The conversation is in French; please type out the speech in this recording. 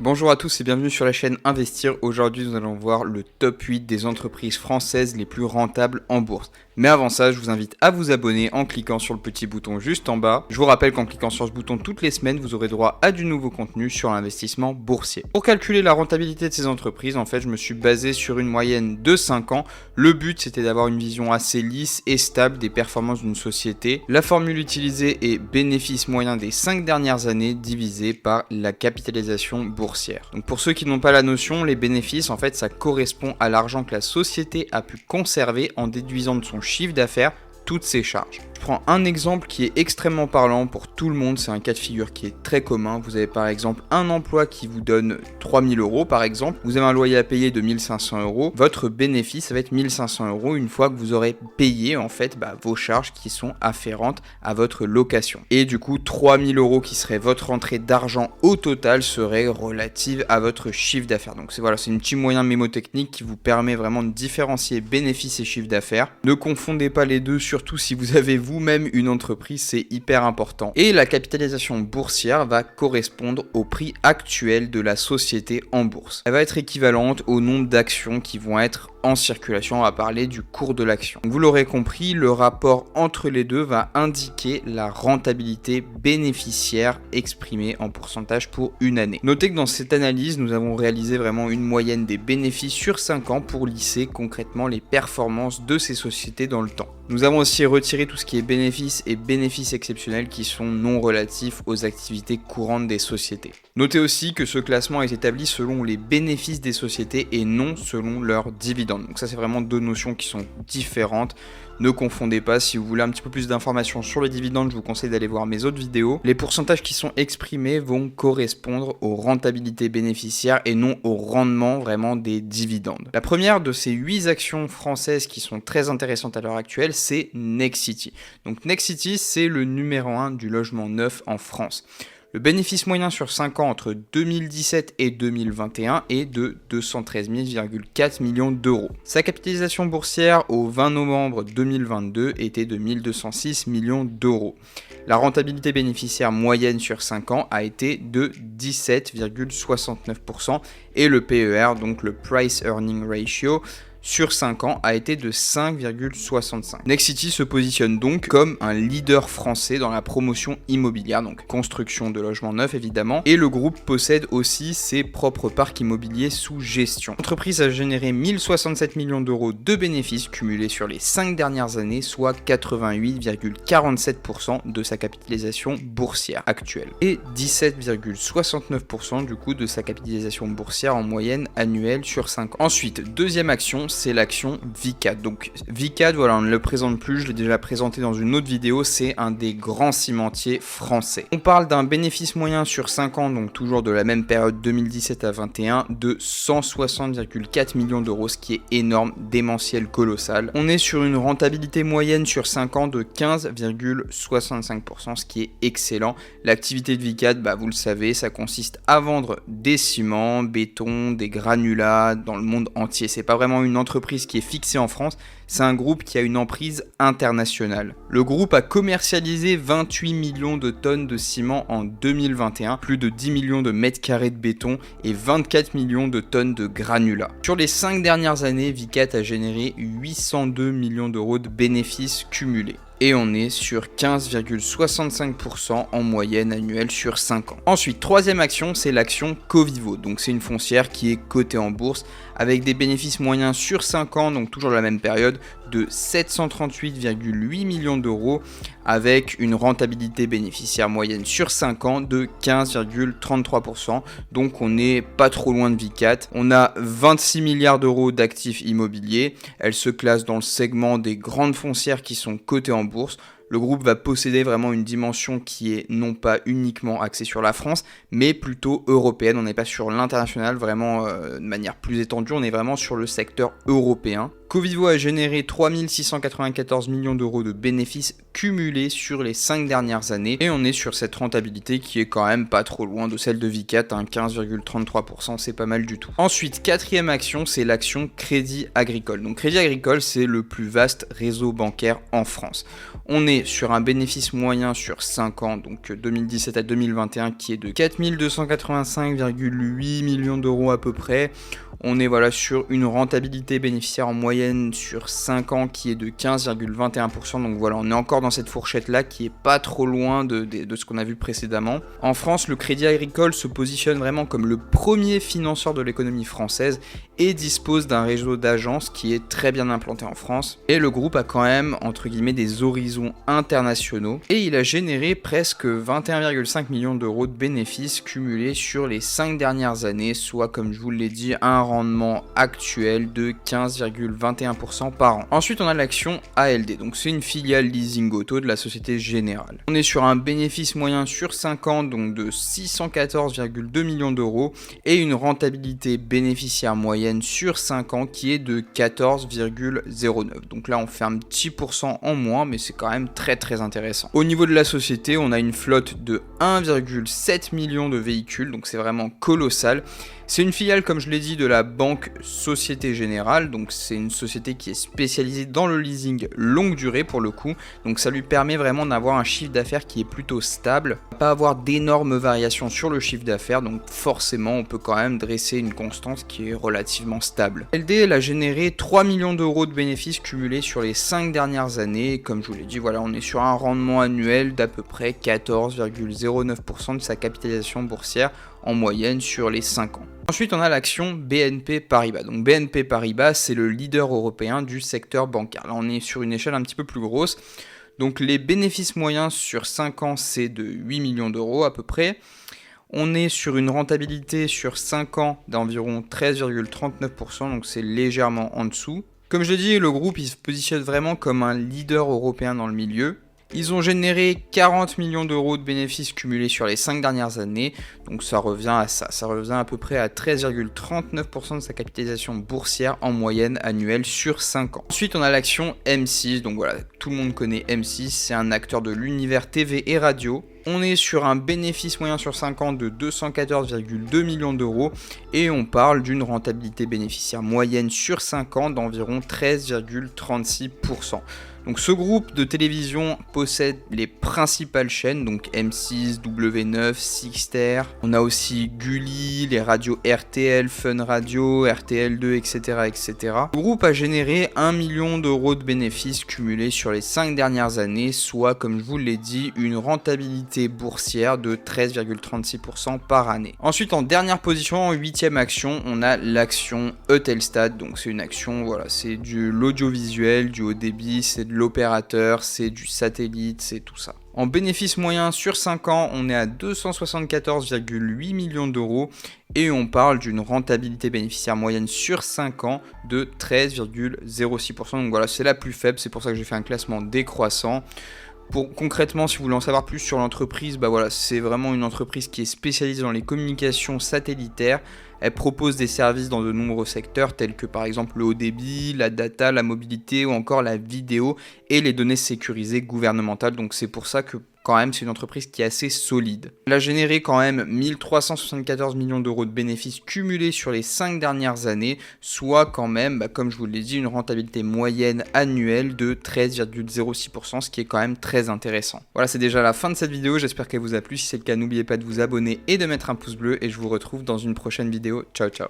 Bonjour à tous et bienvenue sur la chaîne Investir. Aujourd'hui, nous allons voir le top 8 des entreprises françaises les plus rentables en bourse. Mais avant ça, je vous invite à vous abonner en cliquant sur le petit bouton juste en bas. Je vous rappelle qu'en cliquant sur ce bouton toutes les semaines, vous aurez droit à du nouveau contenu sur l'investissement boursier. Pour calculer la rentabilité de ces entreprises, en fait, je me suis basé sur une moyenne de 5 ans. Le but, c'était d'avoir une vision assez lisse et stable des performances d'une société. La formule utilisée est bénéfice moyen des 5 dernières années divisé par la capitalisation boursière. Donc pour ceux qui n'ont pas la notion, les bénéfices, en fait, ça correspond à l'argent que la société a pu conserver en déduisant de son chiffre d'affaires toutes ses charges. Je prends un exemple qui est extrêmement parlant pour tout le monde, c'est un cas de figure qui est très commun. Vous avez par exemple un emploi qui vous donne 3000 euros par exemple, vous avez un loyer à payer de 1500 euros, votre bénéfice ça va être 1500 euros une fois que vous aurez payé en fait vos charges qui sont afférentes à votre location. Et du coup 3000 euros qui serait votre rentrée d'argent au total serait relative à votre chiffre d'affaires. Donc c'est un petit moyen mémotechnique qui vous permet vraiment de différencier bénéfice et chiffre d'affaires. Ne confondez pas les deux, surtout si vous avez vous-même une entreprise, c'est hyper important. Et la capitalisation boursière va correspondre au prix actuel de la société en bourse. Elle va être équivalente au nombre d'actions qui vont être en circulation. On va parler du cours de l'action. Vous l'aurez compris, le rapport entre les deux va indiquer la rentabilité bénéficiaire exprimée en pourcentage pour une année. Notez que dans cette analyse, nous avons réalisé vraiment une moyenne des bénéfices sur 5 ans pour lisser concrètement les performances de ces sociétés dans le temps. Nous avons aussi retiré tout ce qui est bénéfices et bénéfices exceptionnels qui sont non relatifs aux activités courantes des sociétés. Notez aussi que ce classement est établi selon les bénéfices des sociétés et non selon leurs dividendes. Donc ça, c'est vraiment deux notions qui sont différentes. Ne confondez pas, si vous voulez un petit peu plus d'informations sur les dividendes, je vous conseille d'aller voir mes autres vidéos. Les pourcentages qui sont exprimés vont correspondre aux rentabilités bénéficiaires et non au rendement vraiment des dividendes. La première de ces 8 actions françaises qui sont très intéressantes à l'heure actuelle, c'est Nexity. Donc Nexity, c'est le numéro 1 du logement neuf en France. Le bénéfice moyen sur 5 ans entre 2017 et 2021 est de 213,4 millions d'euros. Sa capitalisation boursière au 20 novembre 2022 était de 1206 millions d'euros. La rentabilité bénéficiaire moyenne sur 5 ans a été de 17,69% et le PER, donc le Price Earning Ratio, sur 5 ans a été de 5,65. Nexity se positionne donc comme un leader français dans la promotion immobilière, donc construction de logements neufs évidemment, et le groupe possède aussi ses propres parcs immobiliers sous gestion. L'entreprise a généré 1067 millions d'euros de bénéfices cumulés sur les 5 dernières années, soit 88,47% de sa capitalisation boursière actuelle, et 17,69% du coup de sa capitalisation boursière en moyenne annuelle sur 5 ans. Ensuite, deuxième action, c'est l'action Vicat. Donc Vicat, on ne le présente plus, je l'ai déjà présenté dans une autre vidéo, c'est un des grands cimentiers français. On parle d'un bénéfice moyen sur 5 ans, donc toujours de la même période 2017 à 2021, de 160,4 millions d'euros, ce qui est énorme, démentiel, colossal. On est sur une rentabilité moyenne sur 5 ans de 15,65%, ce qui est excellent. L'activité de Vicat, vous le savez, ça consiste à vendre des ciments, béton, des granulats dans le monde entier. C'est pas vraiment une entreprise qui est fixée en France, c'est un groupe qui a une emprise internationale. Le groupe a commercialisé 28 millions de tonnes de ciment en 2021, plus de 10 millions de mètres carrés de béton et 24 millions de tonnes de granulats. Sur les 5 dernières années, Vicat a généré 802 millions d'euros de bénéfices cumulés. Et on est sur 15,65% en moyenne annuelle sur 5 ans. Ensuite, troisième action, c'est l'action Covivo. Donc c'est une foncière qui est cotée en bourse avec des bénéfices moyens sur 5 ans, donc toujours de la même période, de 738,8 millions d'euros avec une rentabilité bénéficiaire moyenne sur 5 ans de 15,33%. Donc on n'est pas trop loin de Vicat. On a 26 milliards d'euros d'actifs immobiliers. Elle se classe dans le segment des grandes foncières qui sont cotées en bourse. Le groupe va posséder vraiment une dimension qui est non pas uniquement axée sur la France, mais plutôt européenne. On n'est pas sur l'international vraiment de manière plus étendue, on est vraiment sur le secteur européen. Covivo a généré 3 694 millions d'euros de bénéfices cumulés sur les 5 dernières années et on est sur cette rentabilité qui est quand même pas trop loin de celle de Vicat, 15,33%, c'est pas mal du tout. Ensuite, quatrième action, c'est l'action Crédit Agricole. Donc Crédit Agricole, c'est le plus vaste réseau bancaire en France. On est sur un bénéfice moyen sur 5 ans, donc 2017 à 2021, qui est de 4 285,8 millions d'euros à peu près. On est sur une rentabilité bénéficiaire en moyenne sur 5 ans qui est de 15,21%. Donc voilà, on est encore dans cette fourchette-là qui est pas trop loin de ce qu'on a vu précédemment. En France, le Crédit Agricole se positionne vraiment comme le premier financeur de l'économie française et dispose d'un réseau d'agences qui est très bien implanté en France. Et le groupe a quand même, entre guillemets, des horizons internationaux. Et il a généré presque 21,5 millions d'euros de bénéfices cumulés sur les 5 dernières années, soit, comme je vous l'ai dit, un rendement actuel de 15,21% par an. Ensuite, on a l'action ALD, donc c'est une filiale leasing auto de la Société Générale. On est sur un bénéfice moyen sur 5 ans, donc de 614,2 millions d'euros et une rentabilité bénéficiaire moyenne sur 5 ans qui est de 14,09. Donc là, on fait un petit pourcent en moins, mais c'est quand même très très intéressant. Au niveau de la société, on a une flotte de 1,7 million de véhicules, donc c'est vraiment colossal. C'est une filiale, comme je l'ai dit, de la banque Société Générale, donc c'est une société qui est spécialisée dans le leasing longue durée pour le coup, donc ça lui permet vraiment d'avoir un chiffre d'affaires qui est plutôt stable, pas avoir d'énormes variations sur le chiffre d'affaires, donc forcément on peut quand même dresser une constance qui est relativement stable. LD, elle a généré 3 millions d'euros de bénéfices cumulés sur les 5 dernières années, et comme je vous l'ai dit, voilà, on est sur un rendement annuel d'à peu près 14,09% de sa capitalisation boursière en moyenne sur les 5 ans. Ensuite, on a l'action BNP Paribas. Donc BNP Paribas, c'est le leader européen du secteur bancaire. Là, on est sur une échelle un petit peu plus grosse. Donc les bénéfices moyens sur 5 ans, c'est de 8 millions d'euros à peu près. On est sur une rentabilité sur 5 ans d'environ 13,39%, donc c'est légèrement en dessous. Comme je l'ai dit, le groupe il se positionne vraiment comme un leader européen dans le milieu. Ils ont généré 40 millions d'euros de bénéfices cumulés sur les 5 dernières années, donc ça revient à ça, ça revient à peu près à 13,39% de sa capitalisation boursière en moyenne annuelle sur 5 ans. Ensuite on a l'action M6, donc voilà, tout le monde connaît M6, c'est un acteur de l'univers TV et radio. On est sur un bénéfice moyen sur 5 ans de 214,2 millions d'euros et on parle d'une rentabilité bénéficiaire moyenne sur 5 ans d'environ 13,36%. Donc ce groupe de télévision possède les principales chaînes, donc M6, W9, Sixter. On a aussi Gulli, les radios RTL, Fun Radio, RTL2, etc., etc. Le groupe a généré 1 million d'euros de bénéfices cumulés sur les 5 dernières années, soit, comme je vous l'ai dit, une rentabilité boursière de 13,36% par année. Ensuite, en dernière position, en 8e action, on a l'action Eutelstat. Donc c'est une action, voilà, c'est de l'audiovisuel, du haut débit, c'est de l'opérateur, c'est du satellite, c'est tout ça. En bénéfice moyen sur 5 ans, on est à 274,8 millions d'euros et on parle d'une rentabilité bénéficiaire moyenne sur 5 ans de 13,06%. Donc voilà, c'est la plus faible, c'est pour ça que j'ai fait un classement décroissant. Concrètement, si vous voulez en savoir plus sur l'entreprise, voilà, c'est vraiment une entreprise qui est spécialisée dans les communications satellitaires. Elle propose des services dans de nombreux secteurs tels que par exemple le haut débit, la data, la mobilité ou encore la vidéo et les données sécurisées gouvernementales. Donc c'est pour ça que quand même c'est une entreprise qui est assez solide. Elle a généré quand même 1374 millions d'euros de bénéfices cumulés sur les 5 dernières années, soit quand même, comme je vous l'ai dit, une rentabilité moyenne annuelle de 13,06%, ce qui est quand même très intéressant. Voilà, c'est déjà la fin de cette vidéo, j'espère qu'elle vous a plu. Si c'est le cas, n'oubliez pas de vous abonner et de mettre un pouce bleu et je vous retrouve dans une prochaine vidéo. Ciao ciao.